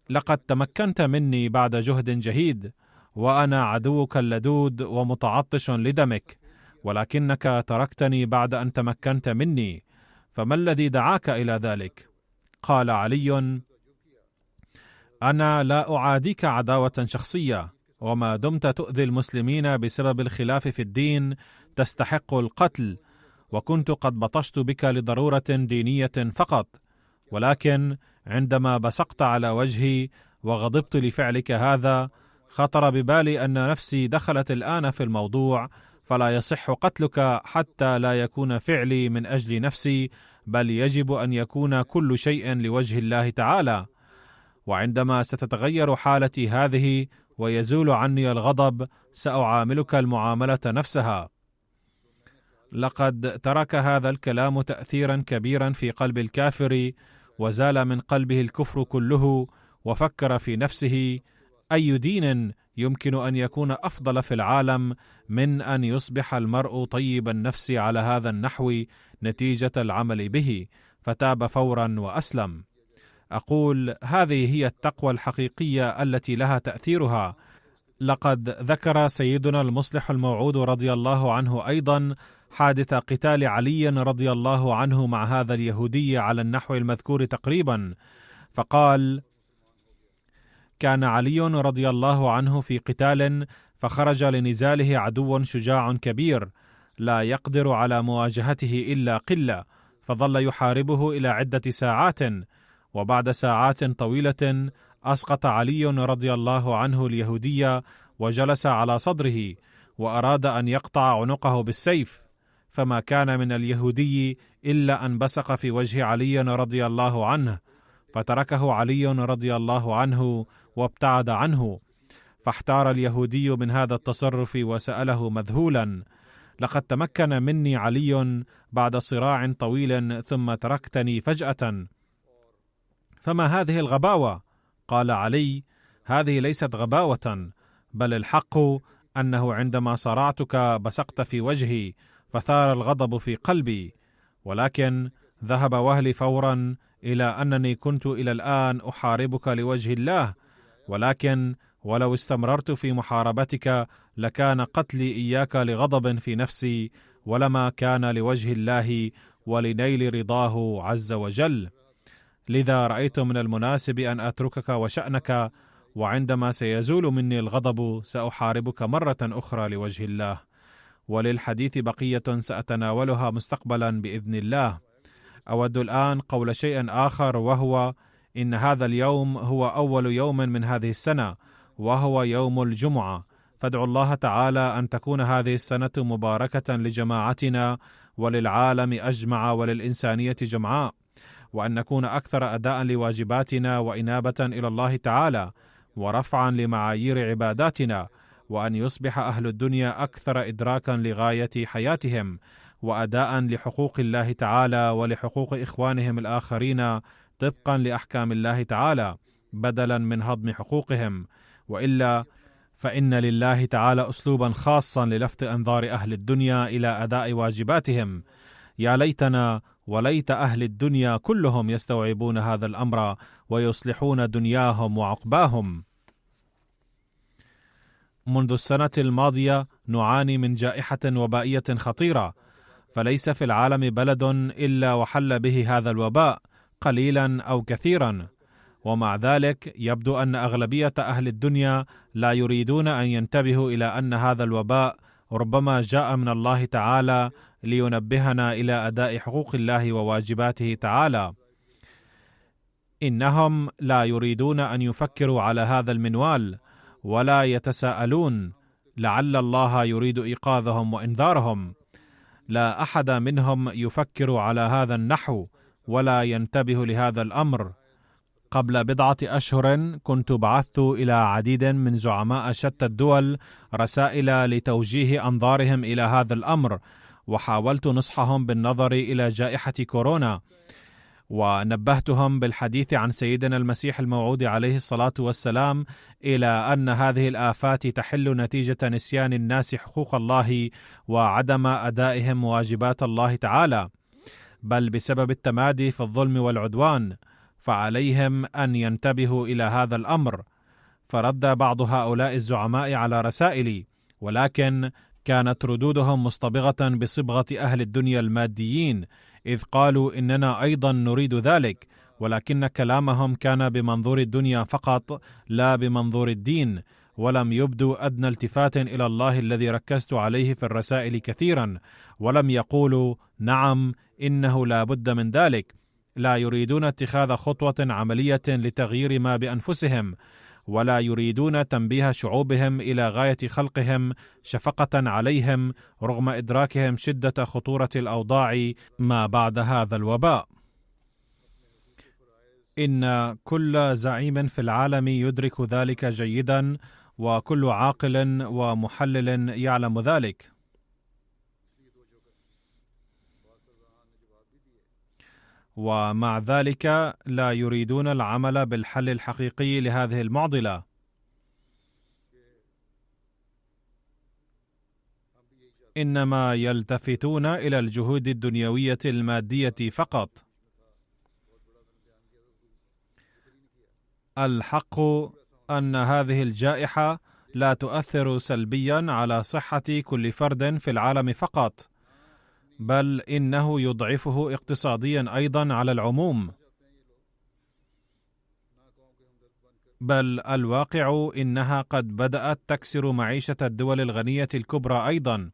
لقد تمكنت مني بعد جهد جهيد، وأنا عدوك اللدود ومتعطش لدمك، ولكنك تركتني بعد أن تمكنت مني، فما الذي دعاك إلى ذلك؟ قال علي: أنا لا أعاديك عداوة شخصية، وما دمت تؤذي المسلمين بسبب الخلاف في الدين تستحق القتل، وكنت قد بطشت بك لضرورة دينية فقط، ولكن عندما بصقت على وجهي وغضبت لفعلك هذا، خطر ببالي أن نفسي دخلت الآن في الموضوع، فلا يصح قتلك حتى لا يكون فعلي من أجل نفسي، بل يجب أن يكون كل شيء لوجه الله تعالى. وعندما ستتغير حالتي هذه ويزول عني الغضب، سأعاملك المعاملة نفسها. لقد ترك هذا الكلام تأثيرا كبيرا في قلب الكافر، وزال من قلبه الكفر كله، وفكر في نفسه: أي دين يمكن أن يكون أفضل في العالم من أن يصبح المرء طيب النفس على هذا النحو نتيجة العمل به؟ فتاب فورا وأسلم. أقول: هذه هي التقوى الحقيقية التي لها تأثيرها. لقد ذكر سيدنا المصلح الموعود رضي الله عنه أيضا حادث قتال علي رضي الله عنه مع هذا اليهودي على النحو المذكور تقريبا، فقال: كان علي رضي الله عنه في قتال، فخرج لنزاله عدو شجاع كبير لا يقدر على مواجهته إلا قلة، فظل يحاربه إلى عدة ساعات، وبعد ساعات طويلة أسقط علي رضي الله عنه اليهودي وجلس على صدره، وأراد أن يقطع عنقه بالسيف، فما كان من اليهودي إلا أن بصق في وجه علي رضي الله عنه، فتركه علي رضي الله عنه وابتعد عنه. فاحتار اليهودي من هذا التصرف وسأله مذهولا: لقد تمكن مني علي بعد صراع طويل، ثم تركتني فجأة، فما هذه الغباوة؟ قال علي: هذه ليست غباوة، بل الحق أنه عندما صرعتك بصقت في وجهي، فثار الغضب في قلبي، ولكن ذهب وهلي فورا إلى أنني كنت إلى الآن أحاربك لوجه الله، ولكن ولو استمررت في محاربتك لكان قتلي إياك لغضب في نفسي، ولما كان لوجه الله ولنيل رضاه عز وجل. لذا رأيت من المناسب أن أتركك وشأنك، وعندما سيزول مني الغضب سأحاربك مرة أخرى لوجه الله. وللحديث بقية سأتناولها مستقبلا بإذن الله. أود الآن قول شيء آخر، وهو إن هذا اليوم هو أول يوم من هذه السنة، وهو يوم الجمعة، فادعوا الله تعالى أن تكون هذه السنة مباركة لجماعتنا وللعالم أجمع وللإنسانية جمعاء، وأن نكون أكثر أداء لواجباتنا وإنابة إلى الله تعالى ورفعا لمعايير عباداتنا، وأن يصبح أهل الدنيا أكثر إدراكا لغاية حياتهم وأداء لحقوق الله تعالى ولحقوق إخوانهم الآخرين طبقا لأحكام الله تعالى، بدلا من هضم حقوقهم، وإلا فإن لله تعالى أسلوبا خاصا للفت أنظار أهل الدنيا إلى أداء واجباتهم. يا ليتنا وليت أهل الدنيا كلهم يستوعبون هذا الأمر ويصلحون دنياهم وعقباهم. منذ السنة الماضية نعاني من جائحة وبائية خطيرة، فليس في العالم بلد إلا وحل به هذا الوباء قليلا أو كثيرا، ومع ذلك يبدو أن أغلبية أهل الدنيا لا يريدون أن ينتبهوا إلى أن هذا الوباء ربما جاء من الله تعالى لينبهنا إلى أداء حقوق الله وواجباته تعالى. إنهم لا يريدون أن يفكروا على هذا المنوال، ولا يتساءلون لعل الله يريد إيقاظهم وإنذارهم. لا أحد منهم يفكر على هذا النحو ولا ينتبه لهذا الأمر. قبل بضعة أشهر كنت بعثت إلى عديد من زعماء شتى الدول رسائل لتوجيه أنظارهم إلى هذا الأمر، وحاولت نصحهم بالنظر إلى جائحة كورونا، ونبهتهم بالحديث عن سيدنا المسيح الموعود عليه الصلاة والسلام إلى أن هذه الآفات تحل نتيجة نسيان الناس حقوق الله وعدم أدائهم واجبات الله تعالى. بل بسبب التمادي في الظلم والعدوان، فعليهم أن ينتبهوا إلى هذا الأمر. فرد بعض هؤلاء الزعماء على رسائلي، ولكن كانت ردودهم مصطبغة بصبغة أهل الدنيا الماديين، إذ قالوا إننا أيضا نريد ذلك، ولكن كلامهم كان بمنظور الدنيا فقط لا بمنظور الدين، ولم يبدوا أدنى التفات إلى الله الذي ركزت عليه في الرسائل كثيرا، ولم يقولوا نعم إنه لا بد من ذلك. لا يريدون اتخاذ خطوة عملية لتغيير ما بأنفسهم، ولا يريدون تنبيه شعوبهم إلى غاية خلقهم شفقة عليهم رغم إدراكهم شدة خطورة الأوضاع ما بعد هذا الوباء. إن كل زعيم في العالم يدرك ذلك جيدا، وكل عاقل ومحلل يعلم ذلك. ومع ذلك لا يريدون العمل بالحل الحقيقي لهذه المعضلة. إنما يلتفتون إلى الجهود الدنيوية المادية فقط. الحق أن هذه الجائحة لا تؤثر سلبيا على صحة كل فرد في العالم فقط، بل إنه يضعفه اقتصاديا أيضا على العموم. بل الواقع إنها قد بدأت تكسر معيشة الدول الغنية الكبرى أيضا.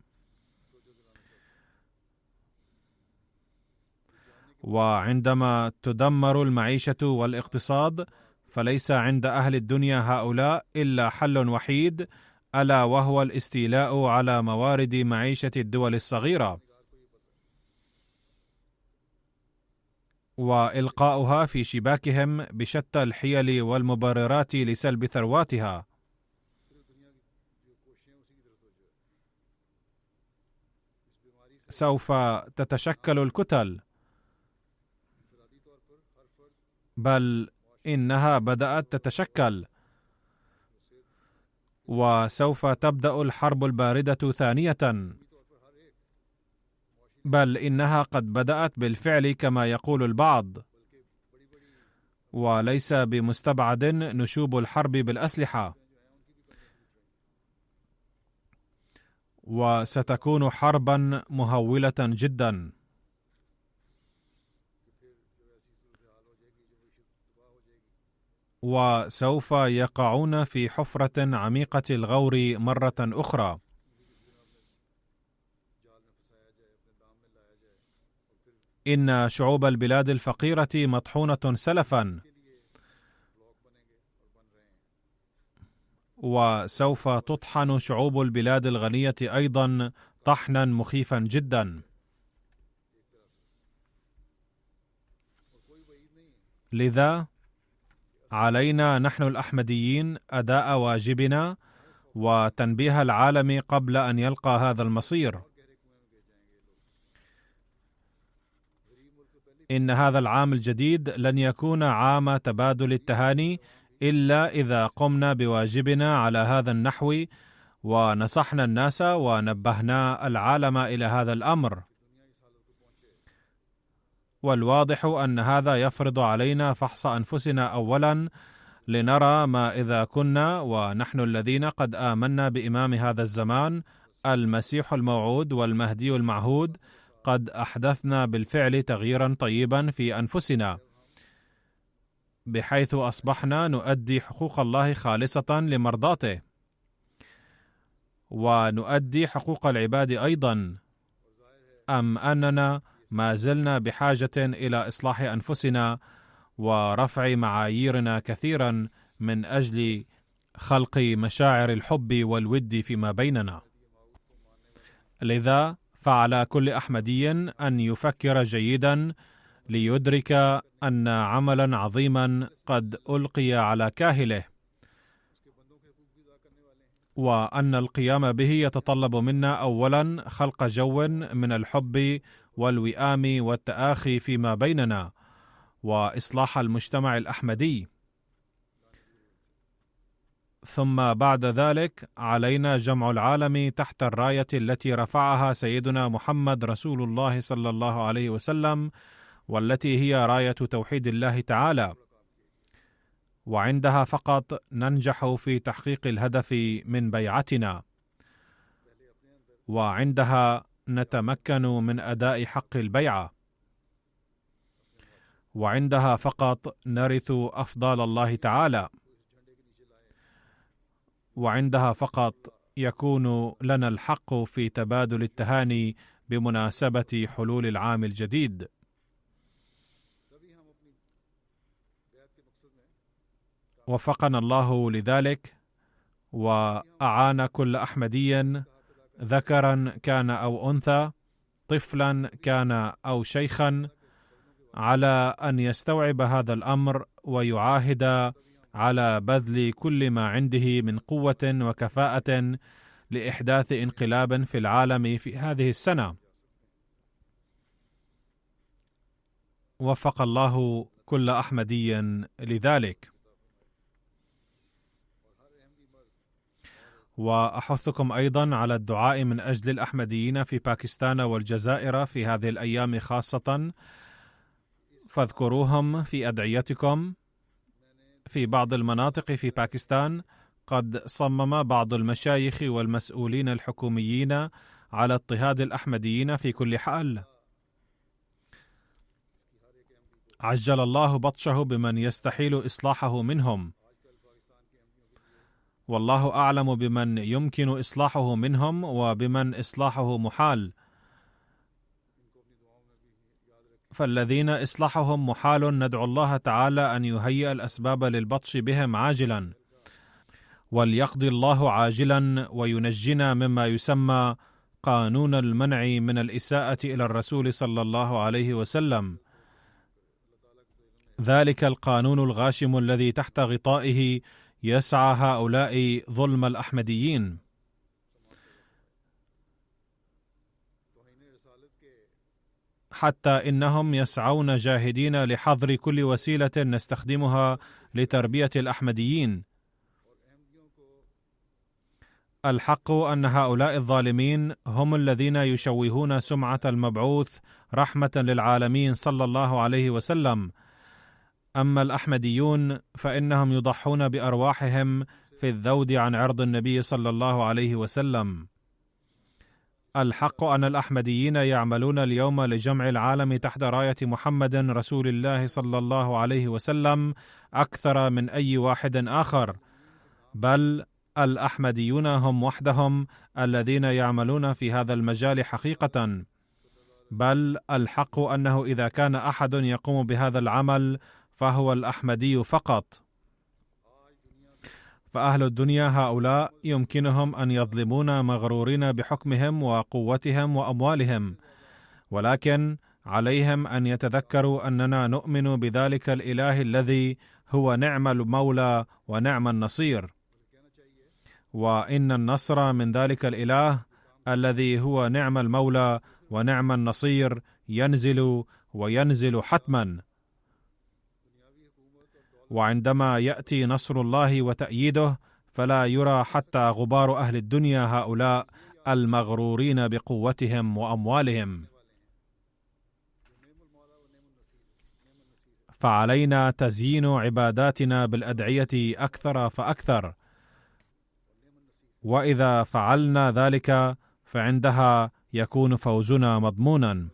وعندما تدمر المعيشة والاقتصاد، فليس عند أهل الدنيا هؤلاء إلا حل وحيد، ألا وهو الاستيلاء على موارد معيشة الدول الصغيرة وإلقاؤها في شباكهم بشتى الحيل والمبررات لسلب ثرواتها. سوف تتشكل الكتل، بل إنها بدأت تتشكل، وسوف تبدأ الحرب الباردة ثانية، بل إنها قد بدأت بالفعل كما يقول البعض، وليس بمستبعد نشوب الحرب بالأسلحة، وستكون حربا مهولة جدا. وسوف يقعون في حفرة عميقة الغور مرة أخرى. إن شعوب البلاد الفقيرة مطحونة سلفا، وسوف تطحن شعوب البلاد الغنية أيضا طحنا مخيفا جدا. لذا علينا نحن الأحمديين أداء واجبنا وتنبيه العالم قبل أن يلقى هذا المصير. إن هذا العام الجديد لن يكون عام تبادل التهاني إلا إذا قمنا بواجبنا على هذا النحو، ونصحنا الناس ونبهنا العالم إلى هذا الأمر. والواضح أن هذا يفرض علينا فحص أنفسنا أولا، لنرى ما إذا كنا ونحن الذين قد آمنا بإمام هذا الزمان المسيح الموعود والمهدي المعهود قد أحدثنا بالفعل تغييرا طيبا في أنفسنا، بحيث أصبحنا نؤدي حقوق الله خالصة لمرضاته، ونؤدي حقوق العباد أيضا، أم أننا ما زلنا بحاجة إلى إصلاح أنفسنا ورفع معاييرنا كثيرا من أجل خلق مشاعر الحب والود فيما بيننا. لذا فعلى كل أحمدي أن يفكر جيدا ليدرك أن عملا عظيما قد ألقي على كاهله، وأن القيام به يتطلب منا أولا خلق جو من الحب والوئام والتآخي فيما بيننا، وإصلاح المجتمع الأحمدي. ثم بعد ذلك علينا جمع العالم تحت الراية التي رفعها سيدنا محمد رسول الله صلى الله عليه وسلم، والتي هي راية توحيد الله تعالى، وعندها فقط ننجح في تحقيق الهدف من بيعتنا، وعندها نتمكن من أداء حق البيعة، وعندها فقط نرث أفضال الله تعالى، وعندها فقط يكون لنا الحق في تبادل التهاني بمناسبة حلول العام الجديد. وفقنا الله لذلك، وأعان كل أحمدي ذكرا كان أو أنثى، طفلا كان أو شيخا، على أن يستوعب هذا الأمر ويعاهد على بذل كل ما عنده من قوة وكفاءة لإحداث انقلاب في العالم في هذه السنة. وفق الله كل أحمدي لذلك. وأحثكم أيضا على الدعاء من أجل الأحمديين في باكستان والجزائر في هذه الأيام خاصة، فاذكروهم في أدعيتكم. في بعض المناطق في باكستان قد صمم بعض المشايخ والمسؤولين الحكوميين على اضطهاد الأحمديين في كل حال. عجل الله بطشه بمن يستحيل إصلاحه منهم، والله أعلم بمن يمكن إصلاحه منهم وبمن إصلاحه محال. فالذين إصلاحهم محال ندعو الله تعالى أن يهيئ الأسباب للبطش بهم عاجلا، وليقضي الله عاجلا وينجنا مما يسمى قانون المنع من الإساءة إلى الرسول صلى الله عليه وسلم، ذلك القانون الغاشم الذي تحت غطائه يسعى هؤلاء ظلم الأحمديين. حتى إنهم يسعون جاهدين لحظر كل وسيلة نستخدمها لتربية الأحمديين. الحق أن هؤلاء الظالمين هم الذين يشوهون سمعة المبعوث رحمة للعالمين صلى الله عليه وسلم. أما الأحمديون فإنهم يضحون بأرواحهم في الذود عن عرض النبي صلى الله عليه وسلم. الحق أن الأحمديين يعملون اليوم لجمع العالم تحت راية محمد رسول الله صلى الله عليه وسلم أكثر من أي واحد آخر، بل الأحمديون هم وحدهم الذين يعملون في هذا المجال حقيقة. بل الحق أنه إذا كان أحد يقوم بهذا العمل فهو الأحمدي فقط. فأهل الدنيا هؤلاء يمكنهم أن يظلمون مغرورين بحكمهم وقوتهم وأموالهم، ولكن عليهم أن يتذكروا أننا نؤمن بذلك الإله الذي هو نعم المولى ونعم النصير، وإن النصر من ذلك الإله الذي هو نعم المولى ونعم النصير ينزل وينزل حتما. وعندما يأتي نصر الله وتأييده فلا يرى حتى غبار أهل الدنيا هؤلاء المغرورين بقوتهم وأموالهم. فعلينا تزيين عباداتنا بالأدعية أكثر فأكثر، وإذا فعلنا ذلك فعندها يكون فوزنا مضمونا.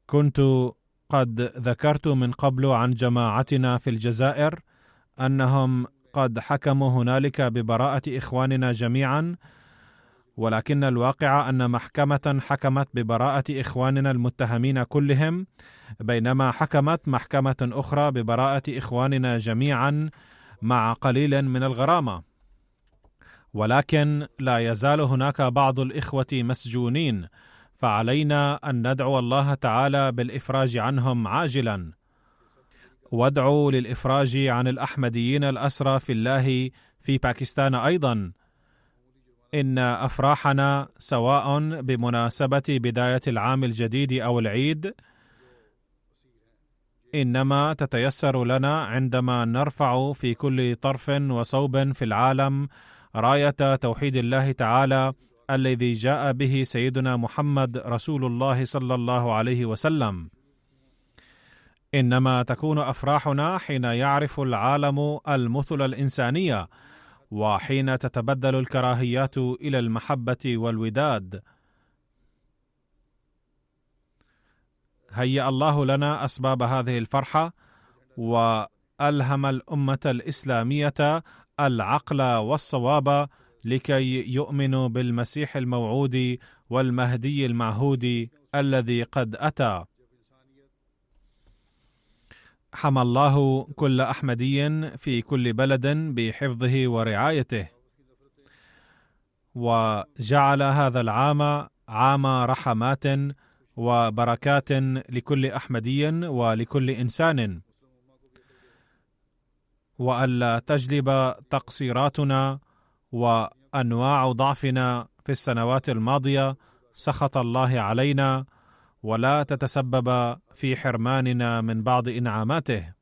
كنت قد ذكرت من قبل عن جماعتنا في الجزائر أنهم قد حكموا هنالك ببراءة إخواننا جميعا، ولكن الواقع أن محكمة حكمت ببراءة إخواننا المتهمين كلهم، بينما حكمت محكمة أخرى ببراءة إخواننا جميعا مع قليل من الغرامة. ولكن لا يزال هناك بعض الإخوة مسجونين، فعلينا أن ندعو الله تعالى بالإفراج عنهم عاجلا. وادعوا للإفراج عن الأحمديين الأسرى في الله في باكستان أيضا. إن أفراحنا سواء بمناسبة بداية العام الجديد أو العيد، إنما تتيسر لنا عندما نرفع في كل طرف وصوب في العالم راية توحيد الله تعالى الذي جاء به سيدنا محمد رسول الله صلى الله عليه وسلم. إنما تكون أفراحنا حين يعرف العالم المثل الإنسانية، وحين تتبدل الكراهيات إلى المحبة والوداد. هيأ الله لنا أسباب هذه الفرحة، وألهم الأمة الإسلامية العقل والصواب لكي يؤمنوا بالمسيح الموعود والمهدي المعهود الذي قد أتى. حمى الله كل أحمدي في كل بلد بحفظه ورعايته، وجعل هذا العام عام رحمات وبركات لكل أحمدي ولكل إنسان، وألا تجلب تقصيراتنا وأنواع ضعفنا في السنوات الماضية سخط الله علينا، ولا تتسبب في حرماننا من بعض إنعاماته،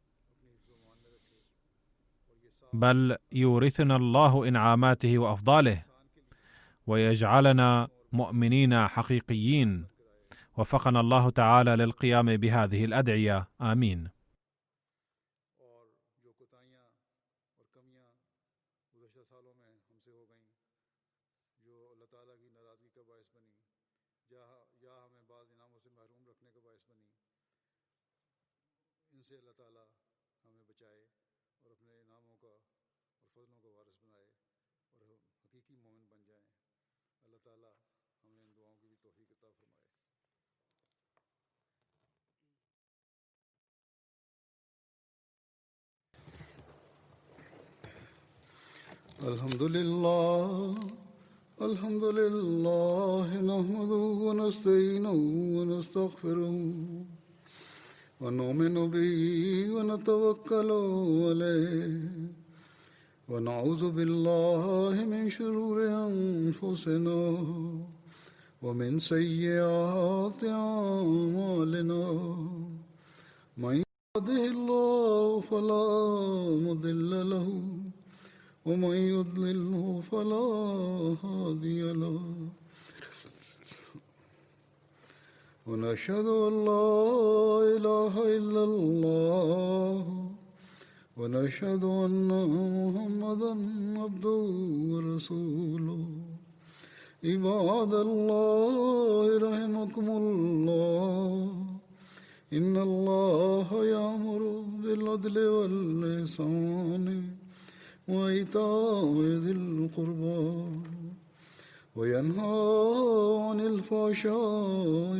بل يورثنا الله إنعاماته وأفضاله ويجعلنا مؤمنين حقيقيين. وفقنا الله تعالى للقيام بهذه الأدعية، آمين. الحمد لله نحمده ونستعينه ونستغفره ونؤمن به ونتوكل عليه ونعوذ بالله من شرور أنفسنا ومن سيئات أعمالنا. من يهده الله فلا مضل له ومن يضلله فلا هادي له. ونشهد أن لا إله إلا الله ونشهد أن محمدا عبده ورسوله. عباد الله رحمكم الله، إن الله يأمر بالعدل والإحسان وإيتاء ذي القربى وينهى عن الفحشاء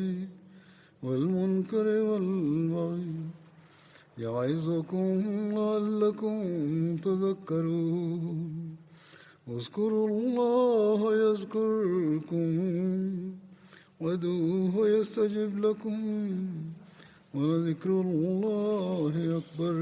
والمنكر والبغي يعظكم لعلكم تذكرون. اذكروا الله يذكركم وادعوه يستجب لكم ولذكر الله أكبر.